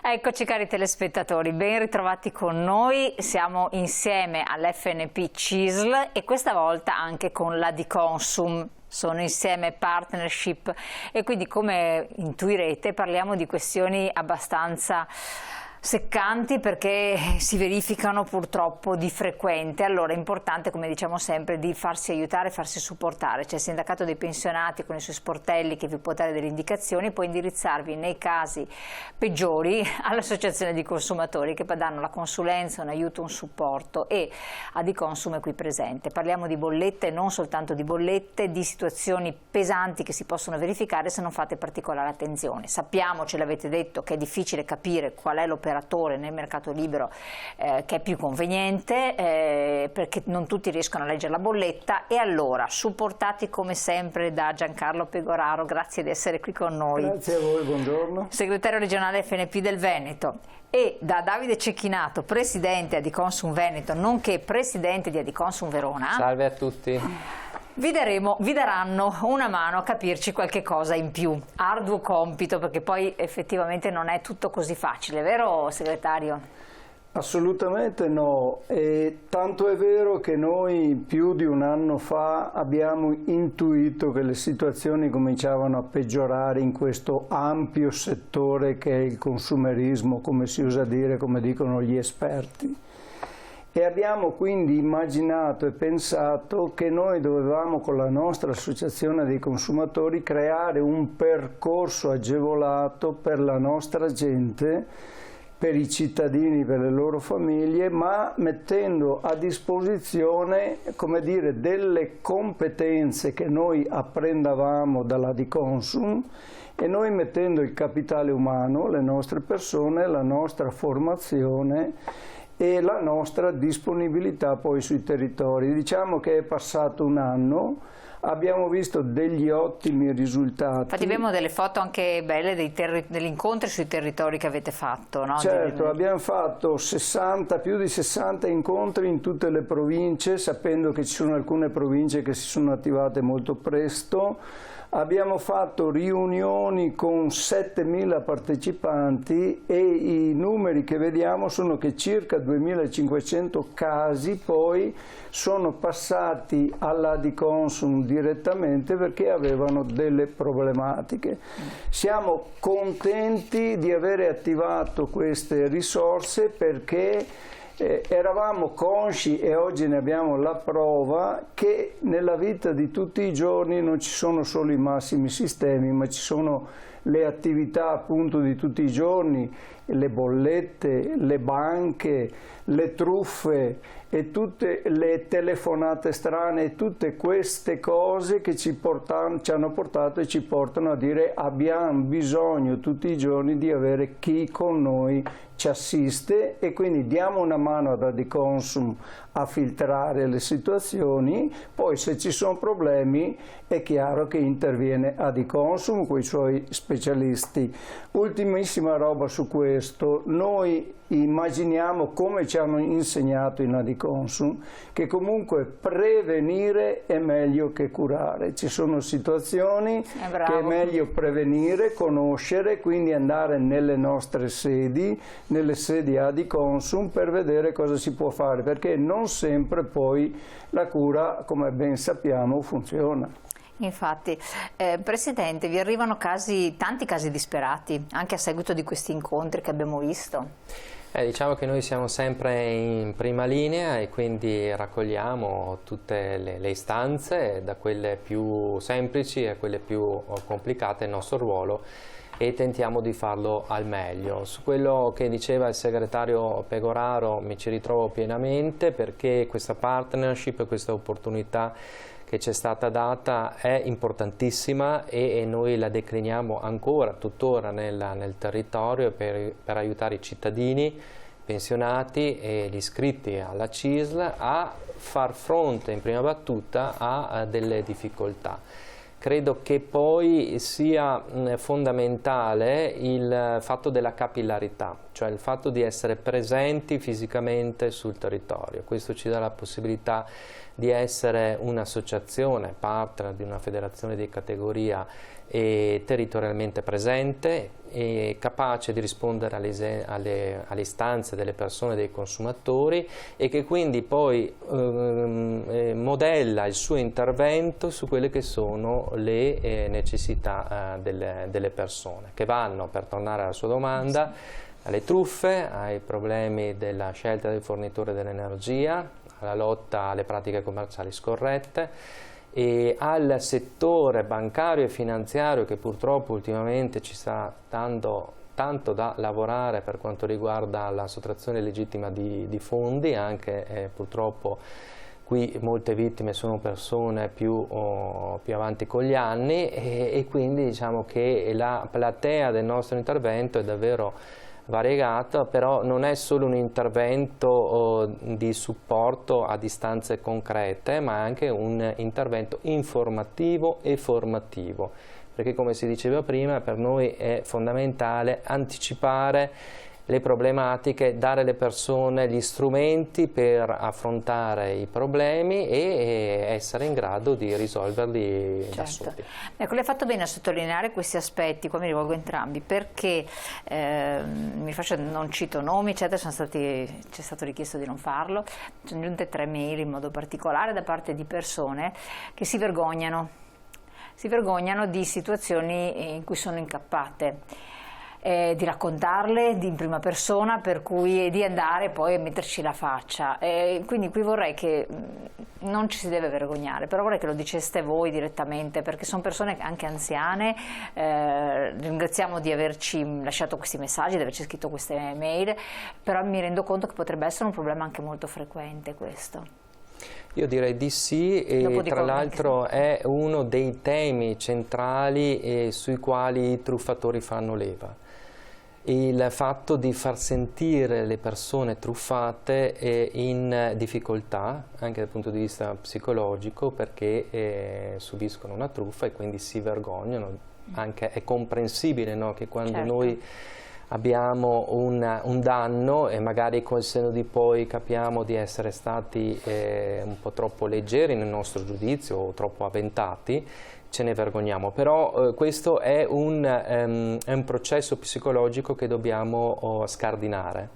Eccoci cari telespettatori, ben ritrovati con noi, siamo insieme all'FNP CISL e questa volta anche con l'Adiconsum. Sono insieme partnership e quindi, come intuirete, parliamo di questioni abbastanza seccanti perché si verificano purtroppo di frequente. Allora è importante, come diciamo sempre, di farsi aiutare, farsi supportare. C'è il sindacato dei pensionati con i suoi sportelli che vi può dare delle indicazioni, poi indirizzarvi nei casi peggiori all'associazione di consumatori che danno la consulenza, un aiuto, un supporto, e Adiconsum è qui presente. Parliamo di bollette, non soltanto di bollette, di situazioni pesanti che si possono verificare se non fate particolare attenzione. Sappiamo, ce l'avete detto, che è difficile capire qual è l'operatore nel mercato libero che è più conveniente, perché non tutti riescono a leggere la bolletta, e allora, supportati come sempre da Giancarlo Pegoraro, grazie di essere qui con noi. Grazie a voi, buongiorno. Segretario regionale FNP del Veneto, e da Davide Cecchinato, presidente Adiconsum Veneto, nonché presidente di Adiconsum Verona. Salve a tutti. Vi daranno una mano a capirci qualche cosa in più. Arduo compito, perché poi effettivamente non è tutto così facile, vero segretario? Assolutamente no, e tanto è vero che noi più di un anno fa abbiamo intuito che le situazioni cominciavano a peggiorare in questo ampio settore che è il consumerismo, come si usa dire, come dicono gli esperti. E abbiamo quindi immaginato e pensato che noi dovevamo, con la nostra associazione dei consumatori, creare un percorso agevolato per la nostra gente, per i cittadini, per le loro famiglie, ma mettendo a disposizione, come dire, delle competenze che noi apprendavamo dall'Adiconsum, e noi mettendo il capitale umano, le nostre persone, la nostra formazione e la nostra disponibilità poi sui territori. Diciamo che è passato un anno, abbiamo visto degli ottimi risultati. Infatti abbiamo delle foto anche belle degli incontri sui territori che avete fatto, no? Certo, abbiamo fatto più di 60 incontri in tutte le province, sapendo che ci sono alcune province che si sono attivate molto presto. Abbiamo fatto riunioni con 7.000 partecipanti e i numeri che vediamo sono che circa 2.500 casi poi sono passati all'Adiconsum direttamente perché avevano delle problematiche. Siamo contenti di avere attivato queste risorse perché eravamo consci, e oggi ne abbiamo la prova, che nella vita di tutti i giorni non ci sono solo i massimi sistemi, ma ci sono le attività appunto di tutti i giorni, le bollette, le banche, le truffe e tutte le telefonate strane, tutte queste cose che ci hanno portato e ci portano a dire: abbiamo bisogno tutti i giorni di avere chi con noi ci assiste, e quindi diamo una mano ad Adiconsum a filtrare le situazioni. Poi, se ci sono problemi, è chiaro che interviene Adiconsum con i suoi specialisti. Ultimissima roba su questo: noi immaginiamo, come ci hanno insegnato in Adiconsum, che comunque prevenire è meglio che curare. Ci sono situazioni che è meglio prevenire, conoscere, quindi andare nelle nostre sedi, nelle sedi Adiconsum, per vedere cosa si può fare, perché non sempre poi la cura, come ben sappiamo, funziona. Infatti, Presidente, vi arrivano tanti casi disperati, anche a seguito di questi incontri che abbiamo visto? Diciamo che noi siamo sempre in prima linea e quindi raccogliamo tutte le istanze, da quelle più semplici a quelle più complicate, il nostro ruolo, e tentiamo di farlo al meglio. Su quello che diceva il segretario Pegoraro mi ci ritrovo pienamente, perché questa partnership, questa opportunità che ci è stata data è importantissima e noi la decliniamo ancora, tuttora nel territorio per aiutare i cittadini, pensionati e gli iscritti alla CISL a far fronte in prima battuta a delle difficoltà. Credo che poi sia fondamentale il fatto della capillarità, cioè il fatto di essere presenti fisicamente sul territorio. Questo ci dà la possibilità di essere un'associazione partner di una federazione di categoria territorialmente presente e capace di rispondere alle istanze delle persone, dei consumatori, e che quindi poi modella il suo intervento su quelle che sono le necessità delle persone, che vanno, per tornare alla sua domanda, alle truffe, ai problemi della scelta del fornitore dell'energia, alla lotta alle pratiche commerciali scorrette, e al settore bancario e finanziario, che purtroppo ultimamente ci sta dando tanto da lavorare per quanto riguarda la sottrazione legittima di fondi, anche purtroppo qui molte vittime sono persone più avanti con gli anni, e quindi diciamo che la platea del nostro intervento è davvero variegata, però non è solo un intervento di supporto a distanze concrete, ma anche un intervento informativo e formativo, perché come si diceva prima, per noi è fondamentale anticipare le problematiche, dare alle persone gli strumenti per affrontare i problemi e essere in grado di risolverli da soli. Ecco, lei ha fatto bene a sottolineare questi aspetti, qua mi rivolgo a entrambi, perché non cito nomi, eccetera, ci è stato richiesto di non farlo, sono giunte 3 mail in modo particolare da parte di persone che si vergognano di situazioni in cui sono incappate. Di raccontarle in prima persona, per cui di andare poi a metterci la faccia. Quindi qui vorrei che non ci si deve vergognare, però vorrei che lo diceste voi direttamente, perché sono persone anche anziane. Ringraziamo di averci lasciato questi messaggi, di averci scritto queste mail, però mi rendo conto che potrebbe essere un problema anche molto frequente questo. Io direi di sì, e tra l'altro è uno dei temi centrali sui quali i truffatori fanno leva. Il fatto di far sentire le persone truffate in difficoltà, anche dal punto di vista psicologico, perché subiscono una truffa e quindi si vergognano. Anche è comprensibile, no, che quando noi abbiamo un danno e magari col senno di poi capiamo di essere stati un po' troppo leggeri nel nostro giudizio o troppo avventati, ce ne vergogniamo, però questo è un processo psicologico che dobbiamo scardinare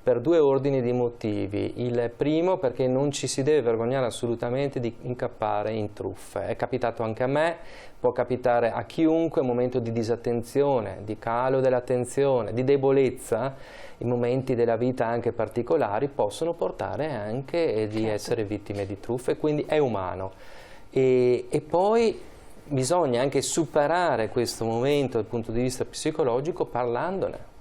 per 2 ordini di motivi. Il primo, perché non ci si deve vergognare assolutamente di incappare in truffe. È capitato anche a me, può capitare a chiunque. Un momento di disattenzione, di calo dell'attenzione, di debolezza, i momenti della vita anche particolari possono portare anche di essere vittime di truffe, quindi è umano. E poi bisogna anche superare questo momento dal punto di vista psicologico parlandone,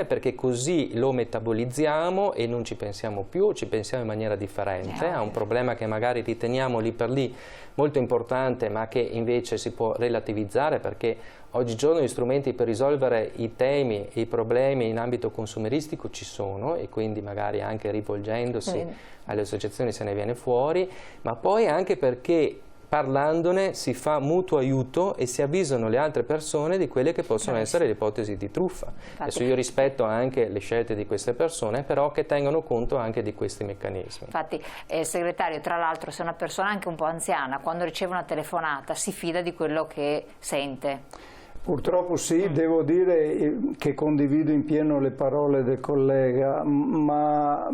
perché così lo metabolizziamo e non ci pensiamo più, ci pensiamo in maniera differente a un problema che magari riteniamo lì per lì molto importante, ma che invece si può relativizzare, perché oggigiorno gli strumenti per risolvere i temi e i problemi in ambito consumeristico ci sono, e quindi magari anche rivolgendosi alle associazioni se ne viene fuori, ma poi anche perché parlandone si fa mutuo aiuto e si avvisano le altre persone di quelle che possono essere le ipotesi di truffa. Adesso io rispetto anche le scelte di queste persone, però che tengano conto anche di questi meccanismi. Infatti, segretario, tra l'altro, se una persona anche un po' anziana, quando riceve una telefonata, si fida di quello che sente. Purtroppo sì, devo dire che condivido in pieno le parole del collega, ma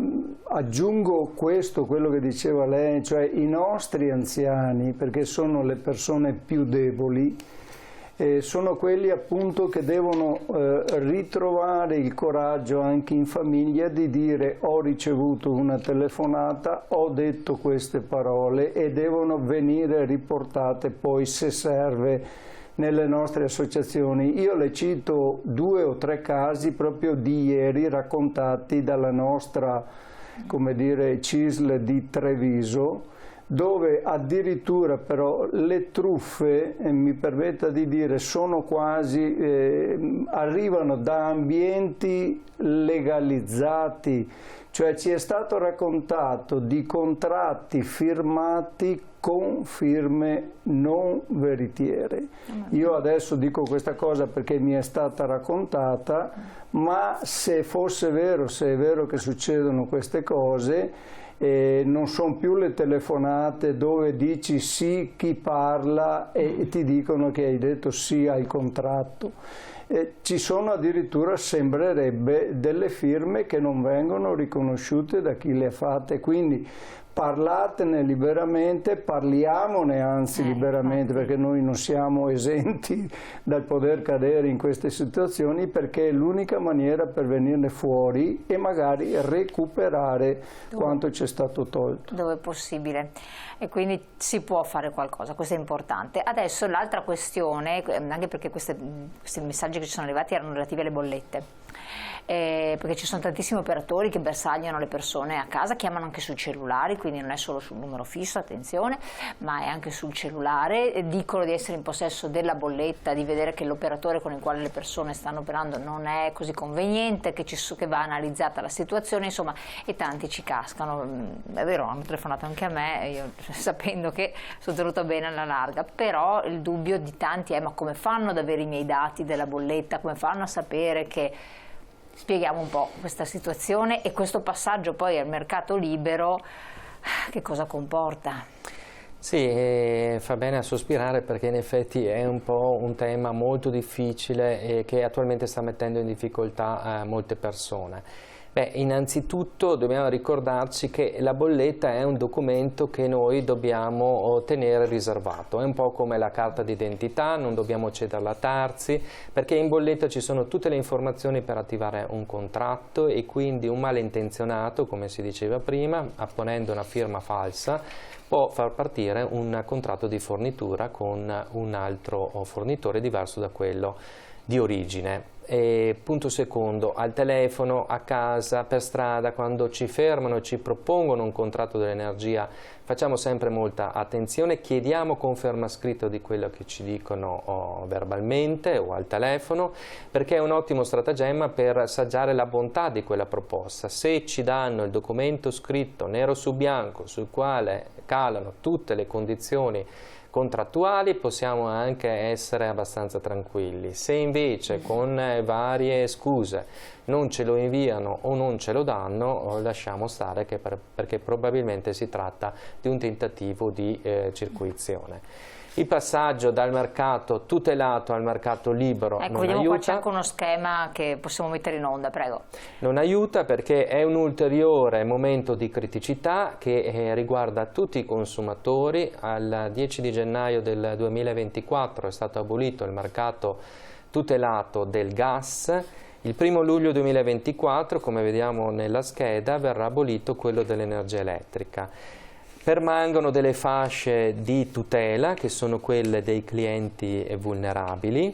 aggiungo quello che diceva lei, cioè i nostri anziani, perché sono le persone più deboli, sono quelli appunto che devono ritrovare il coraggio anche in famiglia di dire: ho ricevuto una telefonata, ho detto queste parole, e devono venire riportate poi, se serve, nelle nostre associazioni. Io le cito 2 o 3 casi proprio di ieri raccontati dalla nostra, come dire, CISL di Treviso, dove addirittura però le truffe, mi permetta di dire, sono quasi, arrivano da ambienti legalizzati, cioè ci è stato raccontato di contratti firmati con firme non veritiere. Io adesso dico questa cosa perché mi è stata raccontata, ma se fosse vero, se è vero che succedono queste cose, non sono più le telefonate dove dici sì chi parla e ti dicono che hai detto sì al contratto. Ci sono addirittura, sembrerebbe, delle firme che non vengono riconosciute da chi le ha fatte, quindi parlatene liberamente, parliamone anzi liberamente, perché noi non siamo esenti dal poter cadere in queste situazioni, perché è l'unica maniera per venirne fuori e magari recuperare quanto ci è stato tolto. Dove è possibile. E quindi si può fare qualcosa, questo è importante. Adesso l'altra questione, anche perché questi messaggi che ci sono arrivati erano relativi alle bollette. Perché ci sono tantissimi operatori che bersagliano le persone a casa, chiamano anche sui cellulari, quindi non è solo sul numero fisso, attenzione, ma è anche sul cellulare, dicono di essere in possesso della bolletta, di vedere che l'operatore con il quale le persone stanno operando non è così conveniente, che va analizzata la situazione, insomma, e tanti ci cascano. È vero, hanno telefonato anche a me, io sapendo che sono tenuta bene alla larga, però il dubbio di tanti è: ma come fanno ad avere i miei dati della bolletta, come fanno a sapere che... Spieghiamo un po' questa situazione e questo passaggio poi al mercato libero, che cosa comporta? Sì, fa bene a sospirare, perché in effetti è un po' un tema molto difficile e che attualmente sta mettendo in difficoltà molte persone. Beh, innanzitutto dobbiamo ricordarci che la bolletta è un documento che noi dobbiamo tenere riservato, è un po' come la carta d'identità, non dobbiamo cederla a terzi, perché in bolletta ci sono tutte le informazioni per attivare un contratto, e quindi un malintenzionato, come si diceva prima, apponendo una firma falsa, può far partire un contratto di fornitura con un altro fornitore diverso da quello di origine. E punto secondo, al telefono, a casa, per strada, quando ci fermano e ci propongono un contratto dell'energia, facciamo sempre molta attenzione, chiediamo conferma scritta di quello che ci dicono verbalmente o al telefono, perché è un ottimo stratagemma per assaggiare la bontà di quella proposta. Se ci danno il documento scritto nero su bianco sul quale calano tutte le condizioni contrattuali, possiamo anche essere abbastanza tranquilli. Se invece con varie scuse non ce lo inviano o non ce lo danno, lasciamo stare, perché probabilmente si tratta di un tentativo di circuizione. Il passaggio dal mercato tutelato al mercato libero non vediamo aiuta. Qua c'è anche uno schema che possiamo mettere in onda, prego. Non aiuta, perché è un ulteriore momento di criticità che riguarda tutti i consumatori. Al 10 di gennaio del 2024 è stato abolito il mercato tutelato del gas. Il 1° luglio 2024, come vediamo nella scheda, verrà abolito quello dell'energia elettrica. Permangono delle fasce di tutela, che sono quelle dei clienti vulnerabili,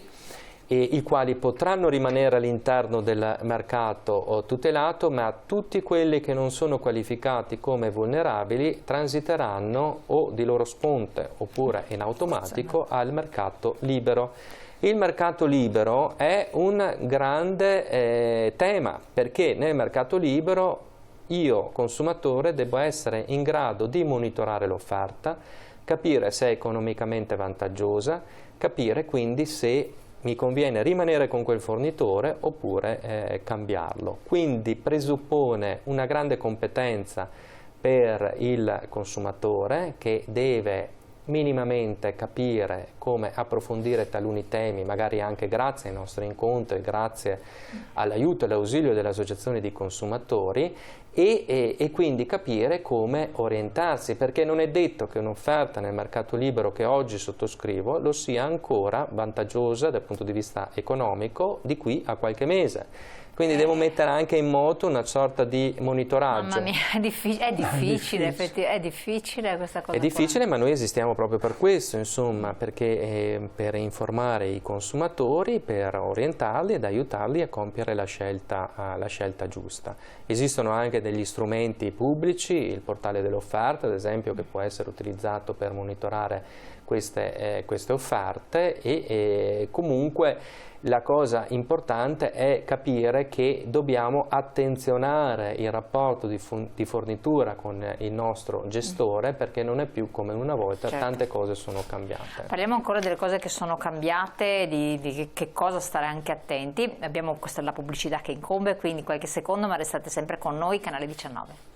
i quali potranno rimanere all'interno del mercato tutelato, ma tutti quelli che non sono qualificati come vulnerabili transiteranno o di loro sponte oppure in automatico al mercato libero. Il mercato libero è un grande tema, perché nel mercato libero io, consumatore, devo essere in grado di monitorare l'offerta, capire se è economicamente vantaggiosa, capire quindi se mi conviene rimanere con quel fornitore oppure cambiarlo. Quindi presuppone una grande competenza per il consumatore, che deve minimamente capire come approfondire taluni temi, magari anche grazie ai nostri incontri, grazie all'aiuto e all'ausilio delle associazioni di consumatori, e quindi capire come orientarsi, perché non è detto che un'offerta nel mercato libero che oggi sottoscrivo lo sia ancora vantaggiosa dal punto di vista economico di qui a qualche mese. Quindi devo mettere anche in moto una sorta di monitoraggio. Mamma mia, è difficile questa cosa. È difficile, ma noi esistiamo proprio per questo, insomma, perché per informare i consumatori, per orientarli ed aiutarli a compiere la scelta giusta. Esistono anche degli strumenti pubblici, il portale dell'offerta, ad esempio, che può essere utilizzato per monitorare queste offerte e comunque la cosa importante è capire che dobbiamo attenzionare il rapporto di fornitura con il nostro gestore, perché non è più come una volta, certo. Tante cose sono cambiate. Parliamo ancora delle cose che sono cambiate, di che cosa stare anche attenti. Abbiamo questa la pubblicità che incombe, quindi qualche secondo, ma restate sempre con noi, Canale 19.